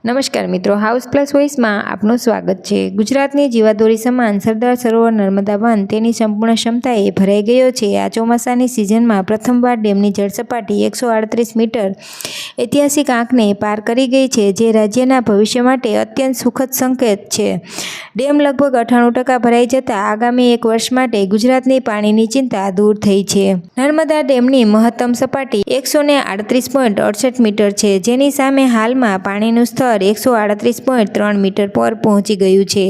નમસ્કાર મિત્રો, house plus વોઇસમાં આપનું સ્વાગત છે। ગુજરાતની જીવાદોરી સમાન સરદાર સરોવર નર્મદા બંધ તેની સંપૂર્ણ ક્ષમતાએ ભરાઈ ગયો છે। આ ચોમાસાની સિઝનમાં પ્રથમવાર ડેમની જળસપાટી 138 મીટર ઐતિહાસિક આંકને પાર કરી ગઈ છે, જે રાજ્યના ભવિષ્ય માટે અત્યંત સુખદ સંકેત છે। ડેમ લગભગ 98% ભરાઈ જતાં આગામી એક વર્ષ માટે ગુજરાતની પાણીની ચિંતા દૂર થઈ છે। નર્મદા ડેમની મહત્તમ સપાટી 138.68 મીટર છે, જેની સામે હાલમાં પાણીનું સ્તર 138.3 મીટર પર પહોંચી ગયું છે।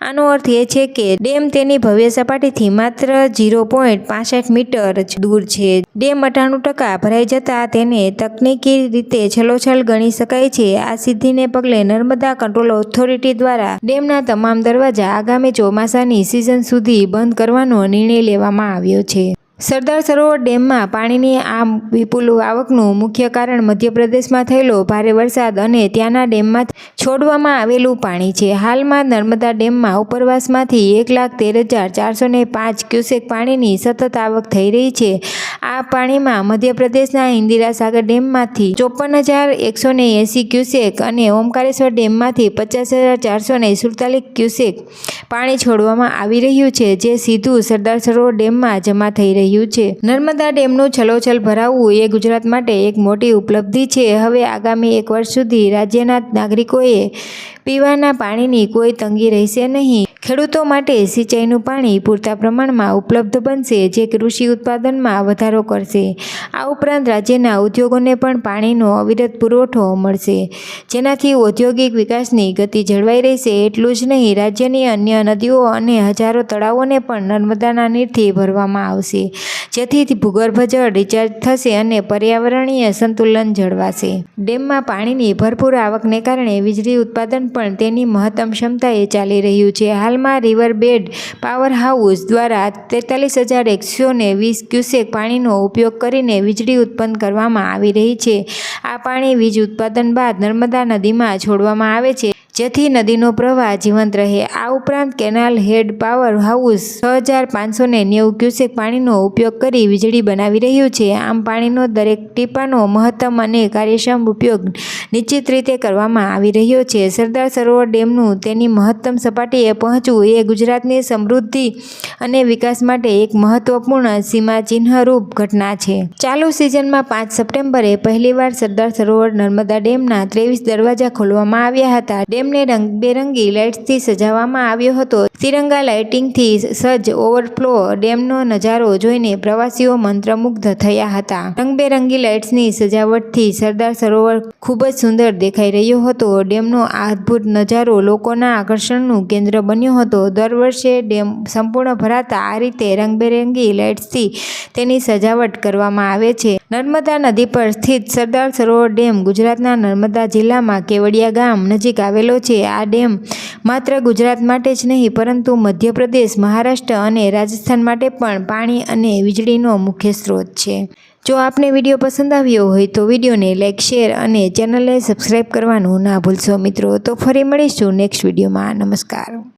આનો અર્થ એ છે કે ડેમ તેની ભવ્ય સપાટીથી માત્ર 0.65 મીટર જ દૂર છે। ડેમ 98% ભરાઈ જતાં તેને તકનીકી રીતે છલોછલ ગણી શકાય છે। આ સિદ્ધિને પગલે નર્મદા કંટ્રોલ ઓથોરિટી દ્વારા ડેમના તમામ દરવાજા આગામી ચોમાસાની સિઝન સુધી બંધ કરવાનો નિર્ણય લેવામાં આવ્યો છે। સરદાર સરોવર ડેમમાં પાણીની આ વિપુલ આવકનું મુખ્ય કારણ મધ્યપ્રદેશમાં થયેલો ભારે વરસાદ અને ત્યાંના ડેમમાં છોડવામાં આવેલું પાણી છે। હાલમાં નર્મદા ડેમમાં ઉપરવાસમાંથી 1,13,405 ક્યુસેક પાણીની સતત આવક થઈ રહી છે। આ પાણીમાં મધ્યપ્રદેશના ઇન્દિરા સાગર ડેમમાંથી 54,180 ક્યુસેક અને ઓમકારેશ્વર ડેમમાંથી 50,447 ક્યુસેક પાણી છોડવામાં આવી રહ્યું છે, જે સીધું સરદાર સરોવર ડેમમાં જમા થઈ રહ્યું છે। નર્મદા ડેમનું છલોછલ ભરાવું એ ગુજરાત માટે એક મોટી ઉપલબ્ધિ છે। હવે આગામી એક વર્ષ સુધી રાજ્યના નાગરિકોએ પીવાના પાણીની કોઈ તંગી રહેશે નહીં। ખેડૂતો માટે સિંચાઈનું પાણી પૂરતા પ્રમાણમાં ઉપલબ્ધ બનશે, જે કૃષિ ઉત્પાદનમાં વધારો કરશે। આ ઉપરાંત રાજ્યના ઉદ્યોગોને પણ પાણીનો અવિરત પુરવઠો મળશે, જેનાથી ઔદ્યોગિક વિકાસની ગતિ જળવાઈ રહેશે। એટલું જ નહીં, રાજ્યની અન્ય નદીઓ અને હજારો તળાવોને પણ નર્મદાના નીરથી ભરવામાં આવશે, જેથી ભૂગર્ભ જળ રિચાર્જ થશે અને પર્યાવરણીય સંતુલન જળવાશે। ડેમમાં પાણીની ભરપૂર આવકને કારણે વીજળી ઉત્પાદન પણ તેની મહત્તમ ક્ષમતાએ ચાલી રહ્યું છે। હાલમાં રિવર બેડ પાવર હાઉસ દ્વારા 43,120 ક્યુસેક પાણીનો ઉપયોગ કરીને વીજળી ઉત્પન્ન કરવામાં આવી રહી છે। આ પાણી વીજ ઉત્પાદન બાદ નર્મદા નદીમાં છોડવામાં આવે છે, જેથી નદીનો પ્રવાહ જીવંત રહે। આ ઉપરાંત canal head power house 6,590 cusec પાણીનો ઉપયોગ કરી વીજળી બનાવી રહ્યું છે। આમ પાણીનો દરેક ટીપાનો મહત્તમ અને કાર્યક્ષમ ઉપયોગ નિશ્ચિત રીતે કરવામાં આવી રહ્યો છે। સરદાર સરોવર ડેમનું તેની મહત્તમ સપાટીએ પહોંચવું એ ગુજરાતની સમૃદ્ધિ અને વિકાસ માટે એક મહત્વપૂર્ણ સીમાચિહ્નરૂપ ઘટના છે। ચાલુ સિઝનમાં 5 સપ્ટેમ્બરે પહેલીવાર સરદાર સરોવર નર્મદા ડેમના 23 દરવાજા ખોલવામાં આવ્યા હતા। ડેમને રંગબેરંગી લાઇટ્સથી સજાવવામાં આવ્યો હતો। તિરંગા લાઇટિંગથી સજ્જ ઓવરફ્લો ડેમનો નજારો જોઈને પ્રવાસીઓ મંત્રમુગ્ધ થયા હતા। રંગબેરંગી લાઇટ્સની સજાવટથી સરદાર સરોવર ખૂબ જ સુંદર દેખાઈ રહ્યો હતો। ડેમનો આ અદ્ભુત નજારો લોકોના આકર્ષણનું કેન્દ્ર બન્યો હતો। દર વર્ષે ડેમ સંપૂર્ણ ભરાતા આ રીતે રંગબેરંગી લાઇટ્સથી તેની સજાવટ કરવામાં આવે છે। નર્મદા નદી પર સ્થિત સરદાર સરોવર ડેમ ગુજરાતના નર્મદા જિલ્લામાં કેવડિયા ગામ નજીક આવેલો છે। આ ડેમ માત્ર ગુજરાત માટે જ નહીં, પરંતુ મધ્યપ્રદેશ, મહારાષ્ટ્ર અને રાજસ્થાન માટે પણ પાણી અને વીજળીનો મુખ્ય સ્ત્રોત છે। જો આપને વિડીયો પસંદ આવ્યો હોય તો વિડીયોને લાઇક, શેર અને ચેનલને સબસ્ક્રાઈબ કરવાનું ના ભૂલશો મિત્રો। તો ફરી મળીશું નેક્સ્ટ વિડીયોમાં। નમસ્કાર।